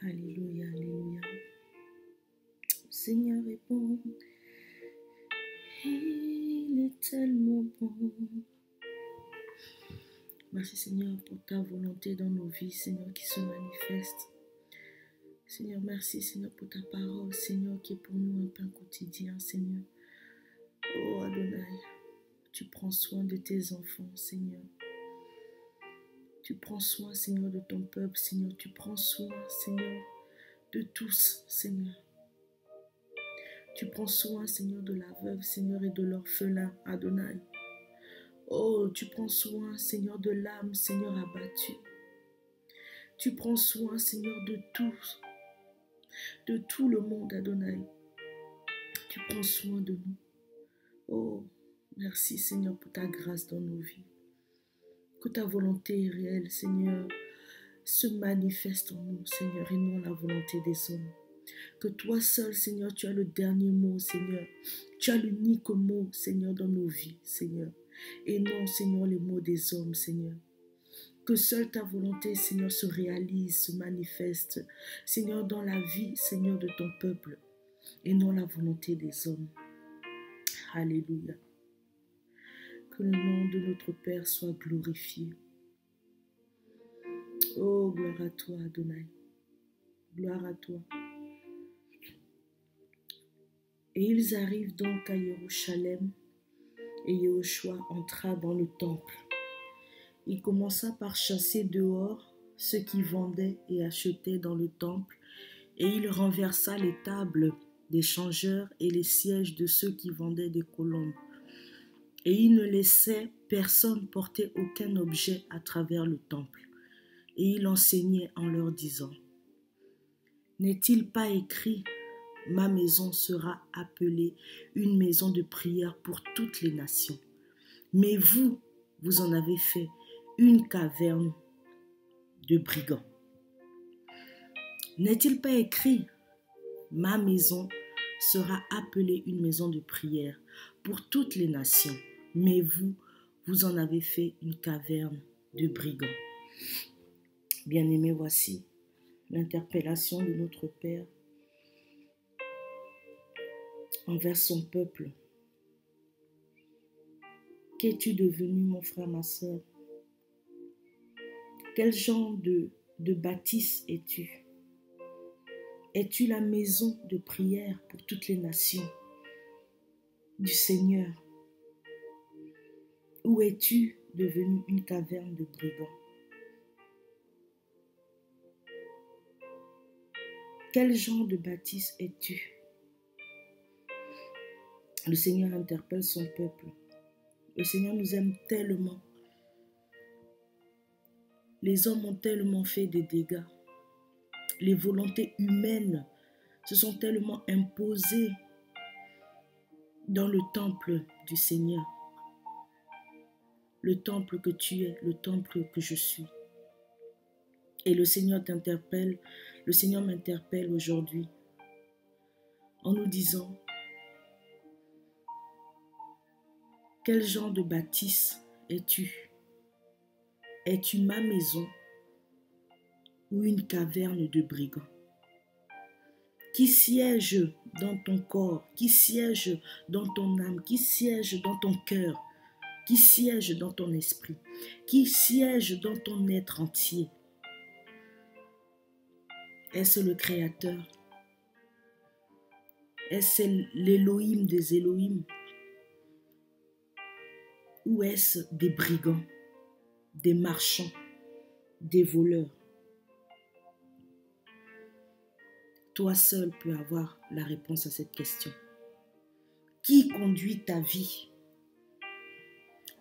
Alléluia, alléluia. Seigneur est bon. Il est tellement bon. Merci Seigneur pour ta volonté dans nos vies, Seigneur, qui se manifeste. Seigneur, merci Seigneur pour ta parole, Seigneur, qui est pour nous un pain quotidien, Seigneur. Oh Adonai, tu prends soin de tes enfants, Seigneur. Tu prends soin, Seigneur, de ton peuple, Seigneur. Tu prends soin, Seigneur, de tous, Seigneur. Tu prends soin, Seigneur, de la veuve, Seigneur, et de l'orphelin, Adonai. Oh, tu prends soin, Seigneur, de l'âme, Seigneur, abattue. Tu prends soin, Seigneur, de tout le monde, Adonai. Tu prends soin de nous. Oh, merci, Seigneur, pour ta grâce dans nos vies. Que ta volonté réelle, Seigneur, se manifeste en nous, Seigneur, et non la volonté des hommes. Que toi seul, Seigneur, tu as le dernier mot, Seigneur. Tu as l'unique mot, Seigneur, dans nos vies, Seigneur. Et non, Seigneur, les mots des hommes, Seigneur. Que seule ta volonté, Seigneur, se réalise, se manifeste, Seigneur, dans la vie, Seigneur, de ton peuple. Et non la volonté des hommes. Alléluia. Que le nom de notre Père soit glorifié. Oh, gloire à toi, Adonai. Gloire à toi. Et ils arrivent donc à Jérusalem, et Yahushua entra dans le temple. Il commença par chasser dehors ceux qui vendaient et achetaient dans le temple, et il renversa les tables des changeurs et les sièges de ceux qui vendaient des colombes. Et il ne laissait personne porter aucun objet à travers le temple. Et il enseignait en leur disant: N'est-il pas écrit: ma maison sera appelée une maison de prière pour toutes les nations. Mais vous, vous en avez fait une caverne de brigands. N'est-il pas écrit: ma maison sera appelée une maison de prière pour toutes les nations. Mais vous, vous en avez fait une caverne de brigands. Bien-aimés, voici l'interpellation de notre Père envers son peuple. Qu'es-tu devenu, mon frère, ma soeur? Quel genre de bâtisse es-tu? Es-tu la maison de prière pour toutes les nations du Seigneur? Ou es-tu devenu une caverne de brigands? Quel genre de bâtisse es-tu? Le Seigneur interpelle son peuple. Le Seigneur nous aime tellement. Les hommes ont tellement fait des dégâts. Les volontés humaines se sont tellement imposées dans le temple du Seigneur. Le temple que tu es, le temple que je suis. Et le Seigneur t'interpelle, le Seigneur m'interpelle aujourd'hui en nous disant: quel genre de bâtisse es-tu? Es-tu ma maison ou une caverne de brigands? Qui siège dans ton corps, qui siège dans ton âme, qui siège dans ton cœur, qui siège dans ton esprit, qui siège dans ton être entier? Est-ce le Créateur? Est-ce l'Élohim des Élohim? Ou est-ce des brigands, des marchands, des voleurs? Toi seul peux avoir la réponse à cette question. Qui conduit ta vie?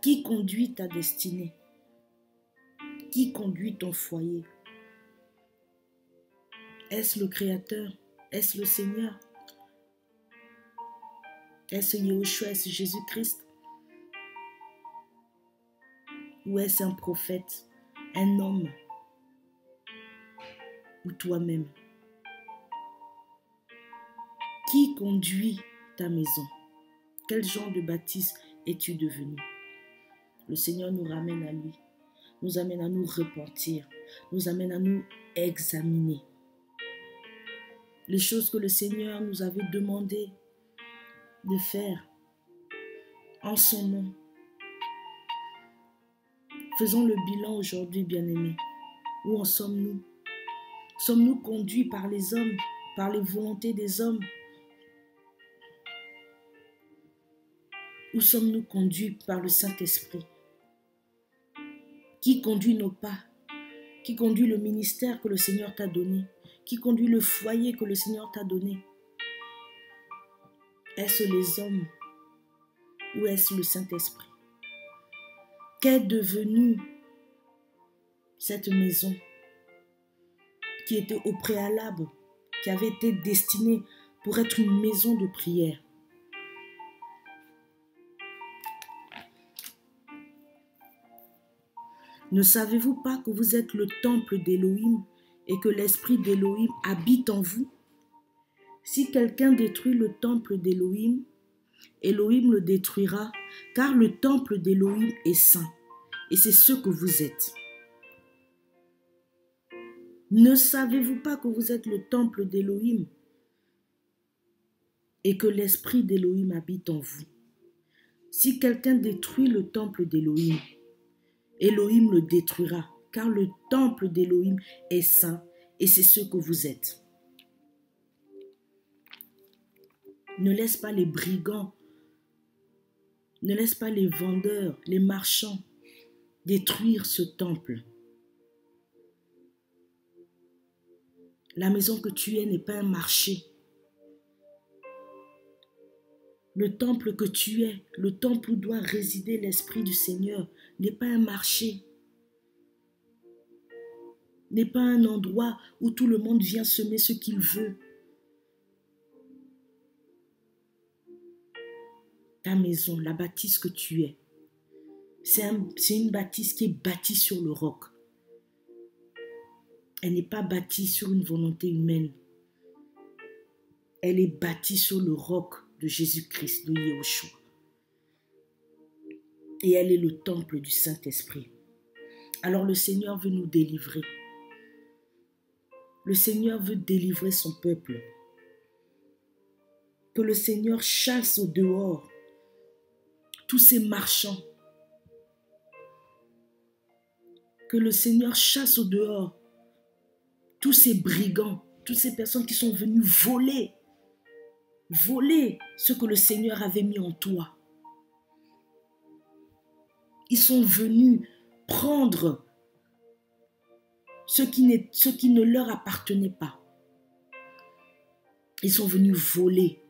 Qui conduit ta destinée? Qui conduit ton foyer? Est-ce le Créateur? Est-ce le Seigneur? Est-ce Yahushua? Est-ce Jésus-Christ? Ou est-ce un prophète, un homme? Ou toi-même? Qui conduit ta maison? Quel genre de bâtisse es-tu devenu? Le Seigneur nous ramène à lui, nous amène à nous repentir, nous amène à nous examiner. les choses que le Seigneur nous avait demandé de faire en son nom. Faisons le bilan aujourd'hui, bien-aimés. Où en sommes-nous? Sommes-nous conduits par les hommes, par les volontés des hommes? Ou sommes-nous conduits par le Saint-Esprit? Qui conduit nos pas? Qui conduit le ministère que le Seigneur t'a donné? Qui conduit le foyer que le Seigneur t'a donné? Est-ce les hommes ou est-ce le Saint-Esprit? Qu'est devenue cette maison qui était au préalable, qui avait été destinée pour être une maison de prière? Ne savez-vous pas que vous êtes le temple d'Élohim et que l'esprit d'Élohim habite en vous? Si quelqu'un détruit le temple d'Élohim, Élohim le détruira, car le temple d'Élohim est saint, et c'est ce que vous êtes. Ne savez-vous pas que vous êtes le temple d'Élohim et que l'esprit d'Élohim habite en vous? Si quelqu'un détruit le temple d'Élohim, Élohim le détruira, car le temple d'Élohim est saint, et c'est ce que vous êtes. Ne laisse pas les brigands, ne laisse pas les vendeurs, les marchands détruire ce temple. La maison que tu es n'est pas un marché. Le temple que tu es, le temple où doit résider l'Esprit du Seigneur, n'est pas un marché. N'est pas un endroit où tout le monde vient semer ce qu'il veut. Ta maison, la bâtisse que tu es, c'est une bâtisse qui est bâtie sur le roc. Elle n'est pas bâtie sur une volonté humaine. Elle est bâtie sur le roc de Jésus-Christ, de Yahushua. Et elle est le temple du Saint-Esprit. Alors le Seigneur veut nous délivrer. Le Seigneur veut délivrer son peuple. Que le Seigneur chasse au dehors tous ces marchands. Que le Seigneur chasse au dehors tous ces brigands, toutes ces personnes qui sont venues voler ce que le Seigneur avait mis en toi. Ils sont venus prendre ce qui ne leur appartenait pas. Ils sont venus voler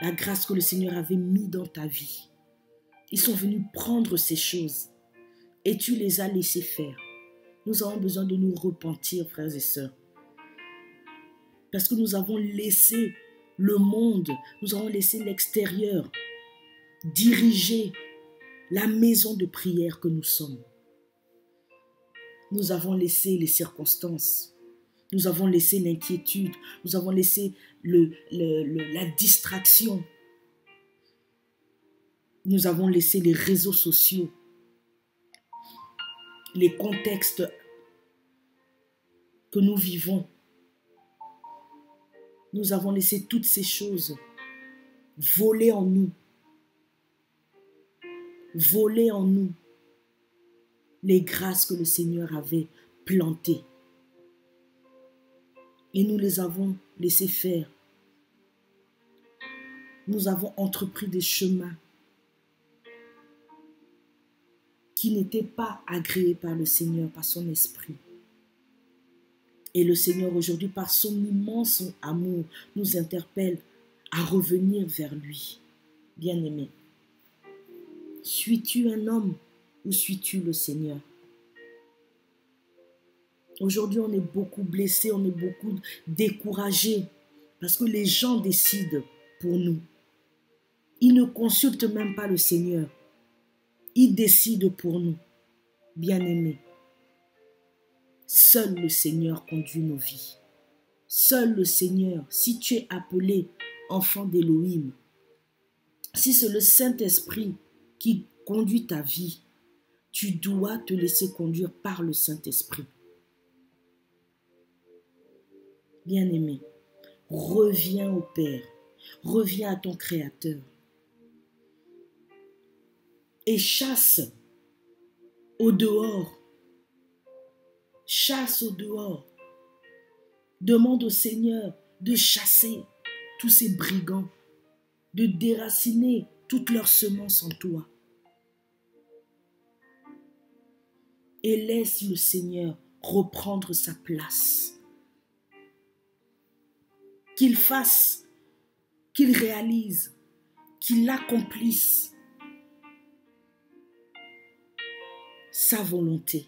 la grâce que le Seigneur avait mis dans ta vie. Ils sont venus prendre ces choses et tu les as laissés faire. Nous avons besoin de nous repentir, frères et sœurs. Parce que nous avons laissé le monde, nous avons laissé l'extérieur diriger la maison de prière que nous sommes. Nous avons laissé les circonstances, nous avons laissé l'inquiétude, nous avons laissé la distraction, nous avons laissé les réseaux sociaux, les contextes que nous vivons. Nous avons laissé toutes ces choses voler en nous les grâces que le Seigneur avait plantées. Et nous les avons laissées faire. Nous avons entrepris des chemins qui n'étaient pas agréés par le Seigneur, par son esprit. Et le Seigneur aujourd'hui, par son immense amour, nous interpelle à revenir vers lui. Bien-aimé, suis-tu un homme ou suis-tu le Seigneur? Aujourd'hui, on est beaucoup blessés, on est beaucoup découragés parce que les gens décident pour nous. Ils ne consultent même pas le Seigneur. Ils décident pour nous. Bien-aimés, seul le Seigneur conduit nos vies. Seul le Seigneur, si tu es appelé enfant d'Élohim, si c'est le Saint-Esprit qui conduit ta vie, tu dois te laisser conduire par le Saint-Esprit. Bien-aimé, reviens au Père, reviens à ton Créateur et chasse au dehors, chasse au dehors. Demande au Seigneur de chasser tous ces brigands, de déraciner toutes leurs semences en toi. Et laisse le Seigneur reprendre sa place. Qu'il fasse, qu'il réalise, qu'il accomplisse sa volonté.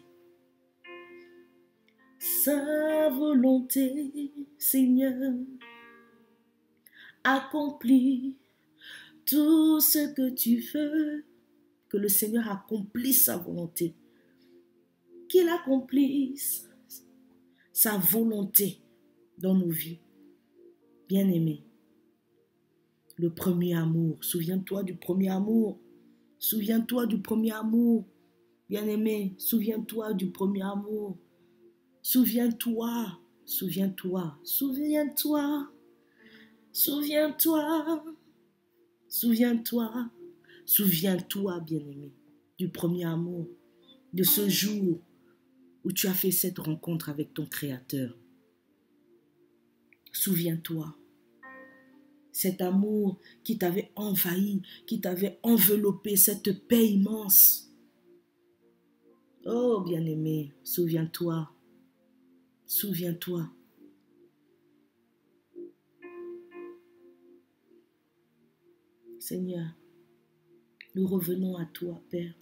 Sa volonté, Seigneur, accomplis tout ce que tu veux. Que le Seigneur accomplisse sa volonté. Qu'il accomplisse sa volonté dans nos vies. Bien-aimé, le premier amour, souviens-toi du premier amour. Souviens-toi du premier amour. Bien-aimé, souviens-toi du premier amour. Souviens-toi, souviens-toi, souviens-toi, souviens-toi, souviens-toi, souviens-toi, bien-aimé, du premier amour, de ce jour où tu as fait cette rencontre avec ton Créateur. Souviens-toi, cet amour qui t'avait envahi, qui t'avait enveloppé, cette paix immense. Oh, bien-aimé, souviens-toi, souviens-toi. Seigneur, nous revenons à toi, Père.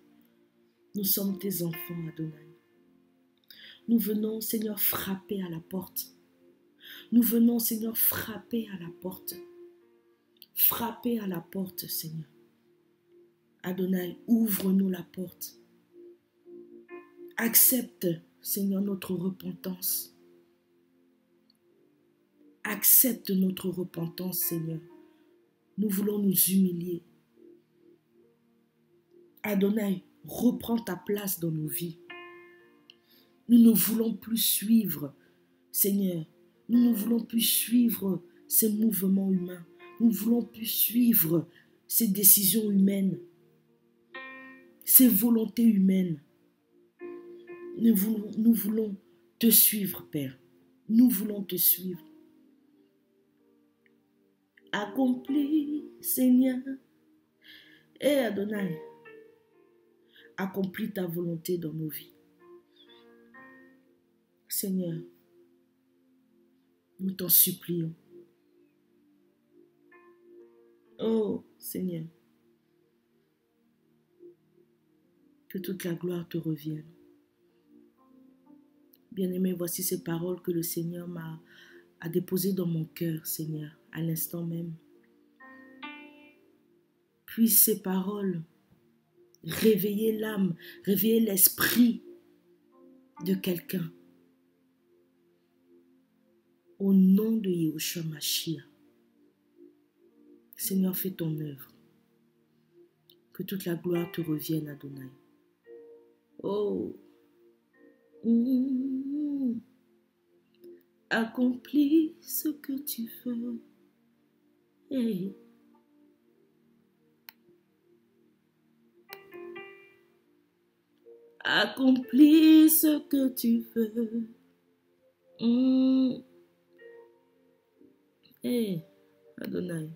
Nous sommes tes enfants, Adonai. Nous venons, Seigneur, frapper à la porte. Nous venons, Seigneur, frapper à la porte. Frapper à la porte, Seigneur. Adonai, ouvre-nous la porte. Accepte, Seigneur, notre repentance. Accepte notre repentance, Seigneur. Nous voulons nous humilier. Adonai, reprends ta place dans nos vies. Nous ne voulons plus suivre, Seigneur. Nous ne voulons plus suivre ces mouvements humains. Nous ne voulons plus suivre ces décisions humaines, ces volontés humaines. Nous voulons te suivre, Père. Nous voulons te suivre. Accomplis, Seigneur. Et Adonai, accomplis ta volonté dans nos vies. Seigneur, nous t'en supplions. Oh, Seigneur, que toute la gloire te revienne. Bien-aimé, voici ces paroles que le Seigneur a déposées dans mon cœur, Seigneur, à l'instant même. Puisse ces paroles réveiller l'âme, réveiller l'esprit de quelqu'un. Au nom de Yahushua Mashiach. Seigneur, fais ton œuvre. Que toute la gloire te revienne, Adonai. Oh, accomplis ce que tu veux. Hey. Accomplis ce que tu veux. Hey, Adonai.